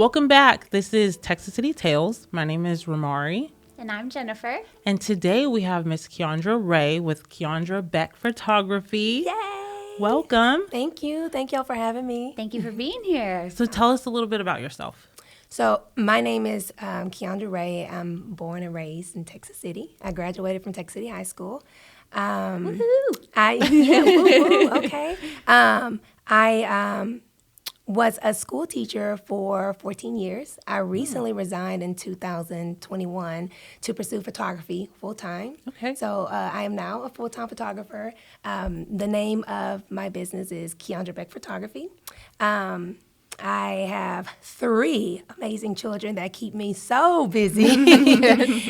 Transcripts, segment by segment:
Welcome back. This is Texas City Tales. My name is Ramari. And I'm Jennifer. And today we have Miss KeAndra Ray with KeAndra Beck Photography. Yay! Welcome. Thank you. Thank y'all for having me. Thank you for being here. So tell us a little bit about yourself. So my name is KeAndra Ray. I'm born and raised in Texas City. I graduated from Texas City High School. Woohoo! Okay. I was a school teacher for 14 years. I recently resigned in 2021 to pursue photography full-time. Okay. So I am now a full-time photographer. The name of my business is KeAndra Beck Photography. I have 3 amazing children that keep me so busy.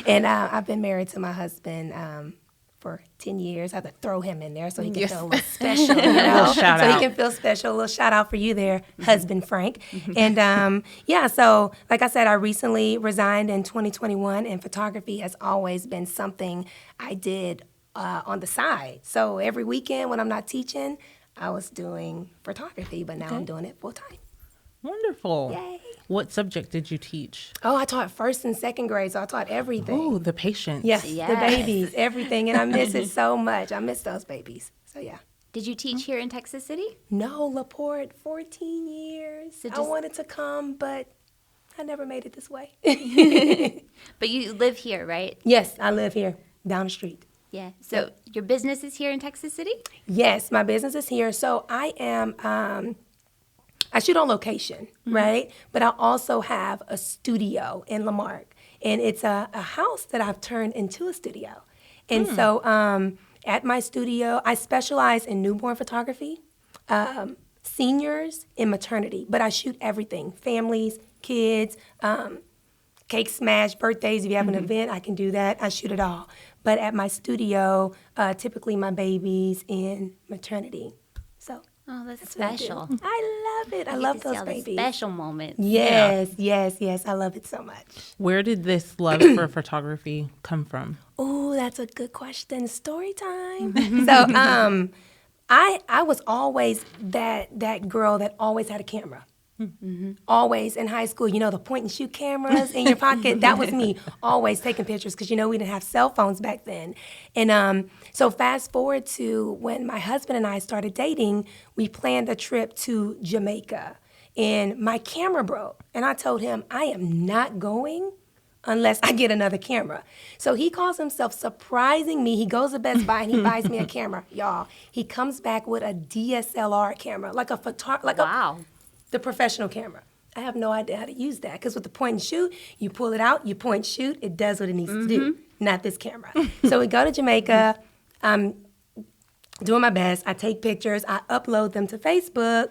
And I've been married to my husband for 10 years. I have to throw him in there so he can feel a little special, you know? Little shout so out. he can feel special. A little shout out for you there, husband Frank. And so like I said, I recently resigned in 2021, and photography has always been something I did on the side. So every weekend when I'm not teaching, I was doing photography, but now I'm doing it full time. Wonderful. Yay. What subject did you teach? Oh, I taught 1st and 2nd grade, so I taught everything. Oh, the patients. Yes, Yes. the babies, everything, and I miss it so much. I miss those babies. So yeah. Did you teach here in Texas City? No, LaPorte, 14 years. So I just- wanted to come, but I never made it this way. But you live here, right? Yes, I live here down the street. Yeah. So your business is here in Texas City? Yes, my business is here. So I am, I shoot on location, right? But I also have a studio in Lamarck. And it's a house that I've turned into a studio. And so at my studio, I specialize in newborn photography, seniors, and maternity. But I shoot everything, families, kids, cake smash, birthdays. If you have an event, I can do that. I shoot it all. But at my studio, typically my babies in maternity. So Oh, that's that's what I do. special. I love it. I You love get to see those all the babies. special moments. Yes. I love it so much. Where did this love for photography come from? Oh, that's a good question. Story time. So, I was always that girl that always had a camera. Always in high school, the point and shoot cameras in your pocket. That was me, always taking pictures because, we didn't have cell phones back then. And so fast forward to when my husband and I started dating, we planned a trip to Jamaica. And my camera broke. And I told him, I am not going unless I get another camera. So he calls himself surprising me. He goes to Best Buy and he buys me a camera. Y'all, he comes back with a DSLR camera, like a Wow. the professional camera. I have no idea how to use that because with the point and shoot, you pull it out, you point, shoot, it does what it needs to do, not this camera. So we go to Jamaica, I'm doing my best, I take pictures, I upload them to Facebook,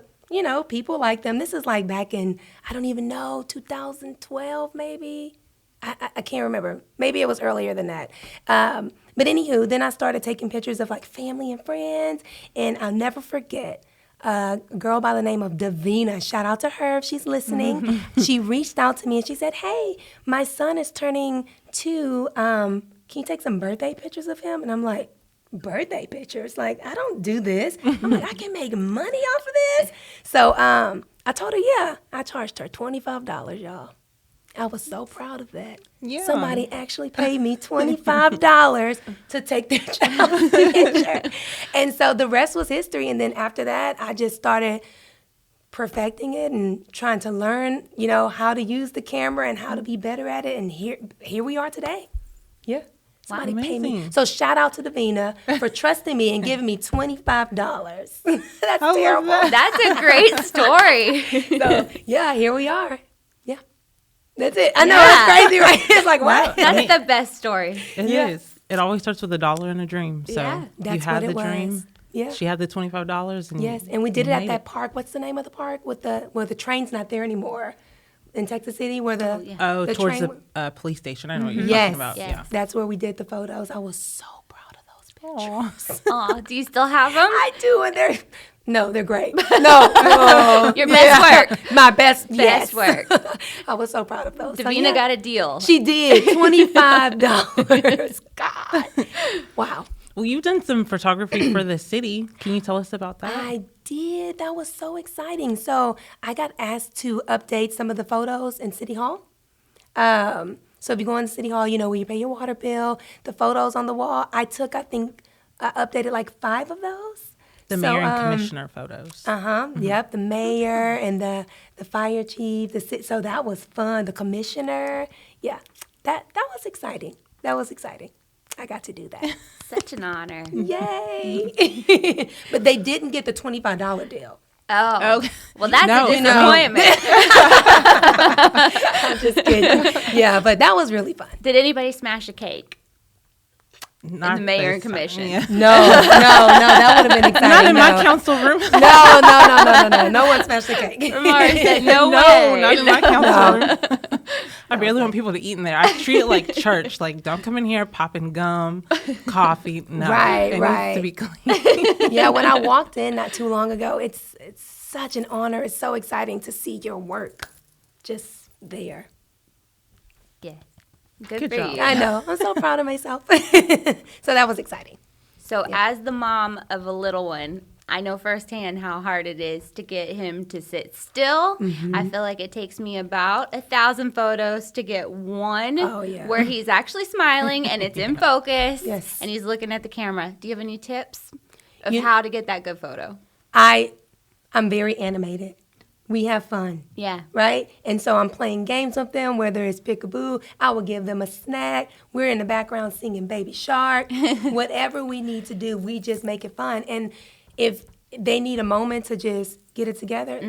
people like them. This is like back in, I don't even know, 2012 maybe? I can't remember. Maybe it was earlier than that. But anywho, then I started taking pictures of like family and friends, and I'll never forget, a girl by the name of Davina, shout out to her if she's listening. She reached out to me and she said, hey, my son is turning 2. Can you take some birthday pictures of him? And I'm like, birthday pictures? Like, I don't do this. I'm like, I can make money off of this. So I told her, yeah. I charged her $25, y'all. I was so proud of that. Yeah. Somebody actually paid me $25 to take their child's picture. And so the rest was history. And then after that, I just started perfecting it and trying to learn, how to use the camera and how to be better at it. And here we are today. Yeah. Somebody paid me. Amazing. So shout out to Davina for trusting me and giving me $25. That's love terrible. that. That's a great story. So yeah, here we are. Yeah. That's it. I know, Yeah. it's crazy, right? It's like, wow. That's the best story. It is. It always starts with $1 and a dream. So Yeah, you that's had what the it dream. was. Yeah. She had the $25. And Yes, and we did it you at made that park. What's the name of the park where the train's not there anymore in Texas City? Where the yeah. Oh, the towards train- the police station. I know what you're Yes. talking about. Yes. Yeah. That's where we did the photos. I was so proud of those pictures. Aw, do you still have them? I do, and they're great. No, Your best work. My best Best yes. work. I was so proud of those. So, Davina yeah. got a deal. She did $25. God, wow. Well, you've done some photography for the city. Can you tell us about that? I did. That was so exciting. So I got asked to update some of the photos in City Hall. So if you go in City Hall, where you pay your water bill, the photos on the wall, I think I updated like 5 of those. The mayor and commissioner photos. Yep, the mayor and the fire chief. So that was fun. The commissioner. Yeah, that was exciting. That was exciting. I got to do that. Such an honor. Yay! But they didn't get the $25 deal. Oh. Okay. Well, that's No. a disappointment. I'm just kidding. Yeah, but that was really fun. Did anybody smash a cake? Not the mayor and this time. commission. Yeah. No, that would have been exciting. Not in no. my council room. No. No one smashed the cake. Mari said, no No, way. not in my council room. I barely want people to eat in there. I treat it like church. Like, don't come in here popping gum, coffee. No, Right, it right. needs to be clean. Yeah, when I walked in not too long ago, it's such an honor. It's so exciting to see your work just there. Yes. Good Good for job. you. I know. I'm so proud of myself. So that was exciting. So as the mom of a little one, I know firsthand how hard it is to get him to sit still. I feel like it takes me about 1,000 photos to get one where he's actually smiling and it's in focus Yes. and he's looking at the camera. Do you have any tips of how to get that good photo? I'm very animated. We have fun. Yeah. Right? And so I'm playing games with them, whether it's peekaboo, I will give them a snack. We're in the background singing Baby Shark. Whatever we need to do, we just make it fun. And if they need a moment to just get it together,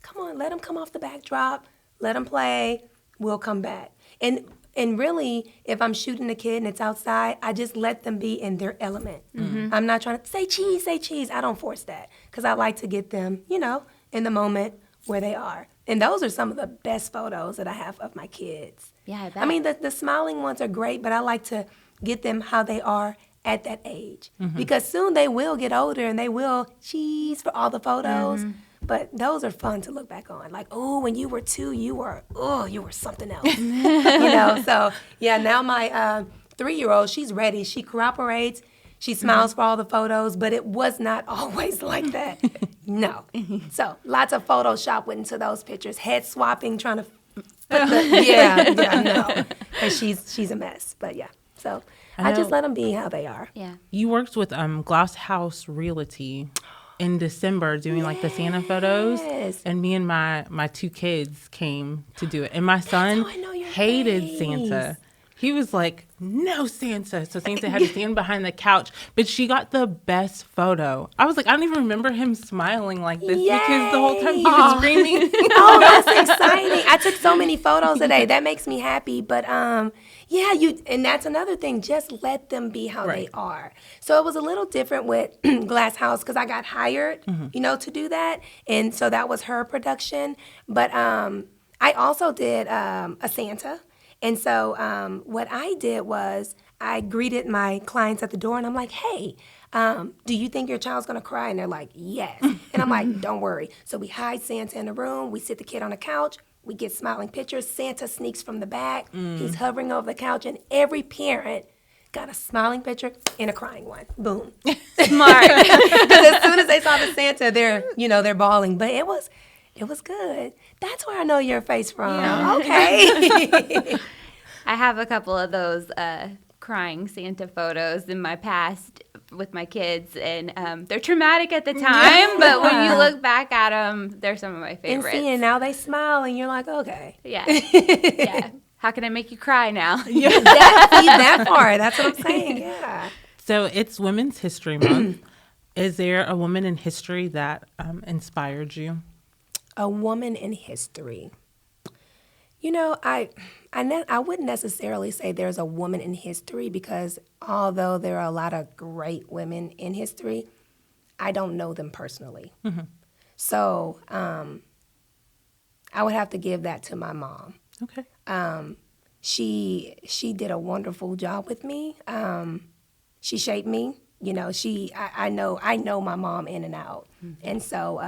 come on, let them come off the backdrop, let them play, we'll come back. And really, if I'm shooting a kid and it's outside, I just let them be in their element. I'm not trying to say cheese. I don't force that because I like to get them, in the moment where they are. And those are some of the best photos that I have of my kids. Yeah, I bet. I mean, the smiling ones are great, but I like to get them how they are at that age. Because soon they will get older and they will cheese for all the photos. But those are fun to look back on. Like, oh, when you were 2, you were something else. So, yeah, now my 3-year-old, she's ready. She cooperates. She smiles for all the photos, but it was not always like that. No. So, lots of Photoshop went into those pictures. Head swapping, trying to put no. And she's a mess. But, yeah. So, I just let them be how they are. Yeah. You worked with Glass House Realty in December doing like the Santa photos, and me and my 2 kids came to do it. And my son I know your hated face. Santa. He was like, no Santa. So Santa had to stand behind the couch. But she got the best photo. I was like, I don't even remember him smiling like this because the whole time he was screaming. Oh, that's exciting. I took so many photos today. That makes me happy. But and that's another thing. Just let them be how they are. So it was a little different with Glass House because I got hired, to do that. And so that was her production. But I also did a Santa. And so what I did was I greeted my clients at the door and I'm like, hey, do you think your child's gonna cry? And they're like, yes. And I'm like, don't worry. So we hide Santa in the room. We sit the kid on the couch. We get smiling pictures. Santa sneaks from the back. He's hovering over the couch and every parent got a smiling picture and a crying one. Boom. Smart. Because as soon as they saw the Santa, they're bawling. But it was good. That's where I know your face from. Yeah. Okay. I have a couple of those crying Santa photos in my past with my kids, and they're traumatic at the time, but when you look back at them, they're some of my favorites. And now they smile, and you're like, okay. Yeah. Yeah. How can I make you cry now? That part. That's what I'm saying. Yeah. So it's Women's History Month. Is there a woman in history that inspired you? A woman in history. I wouldn't necessarily say there's a woman in history because although there are a lot of great women in history, I don't know them personally. So I would have to give that to my mom. Okay. She did a wonderful job with me. She shaped me. I know my mom in and out. And so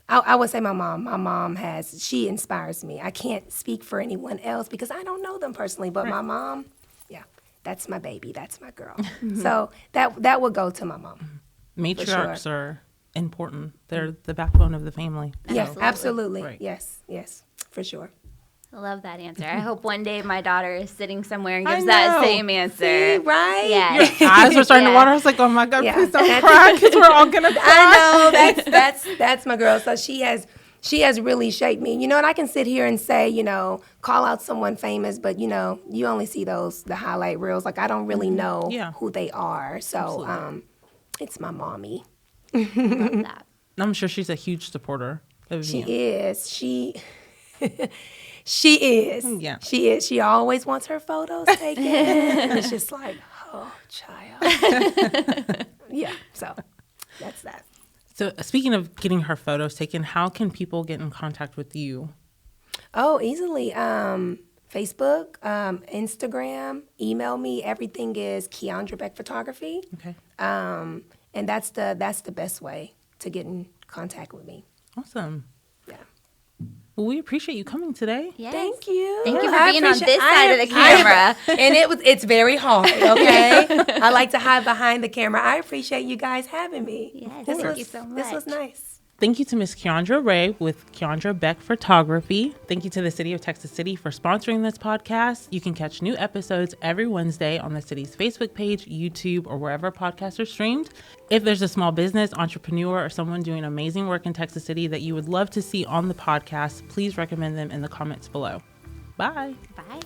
I would say my mom. My mom she inspires me. I can't speak for anyone else because I don't know them personally, but my mom, that's my baby, that's my girl. So that would go to my mom. Matriarchs are important. They're the backbone of the family. Yeah, absolutely. Right. Yes, for sure. I love that answer. I hope one day my daughter is sitting somewhere and I gives that know. same answer. See, right? Yeah. Your eyes were starting to Yeah. water. I was like, oh my God, Yeah. please don't cry because we're all going to cry. I know, that's my girl. So she has really shaped me. You know, and I can sit here and say, you know, call out someone famous, but you know, you only see the highlight reels. Like I don't really know who they are. So it's my mommy. Love that. I'm sure she's a huge supporter of She you. is. She is. Yeah. She is. She always wants her photos taken. And it's just like, oh, child. Yeah. So that's that. So speaking of getting her photos taken, how can people get in contact with you? Oh, easily. Facebook, Instagram, email me. Everything is KeAndra Beck Photography. Okay. And that's the best way to get in contact with me. Awesome. Yeah. Well, we appreciate you coming today. Yes. Thank you. Thank you for I being on appreciate- this side of the camera. And it's very hard, okay? I like to hide behind the camera. I appreciate you guys having me. Yes, This thank was- you so This was much. nice. Thank you to Miss KeAndra Ray with KeAndra Beck Photography. Thank you to the City of Texas City for sponsoring this podcast. You can catch new episodes every Wednesday on the city's Facebook page, YouTube, or wherever podcasts are streamed. If there's a small business, entrepreneur, or someone doing amazing work in Texas City that you would love to see on the podcast, please recommend them in the comments below. Bye. Bye.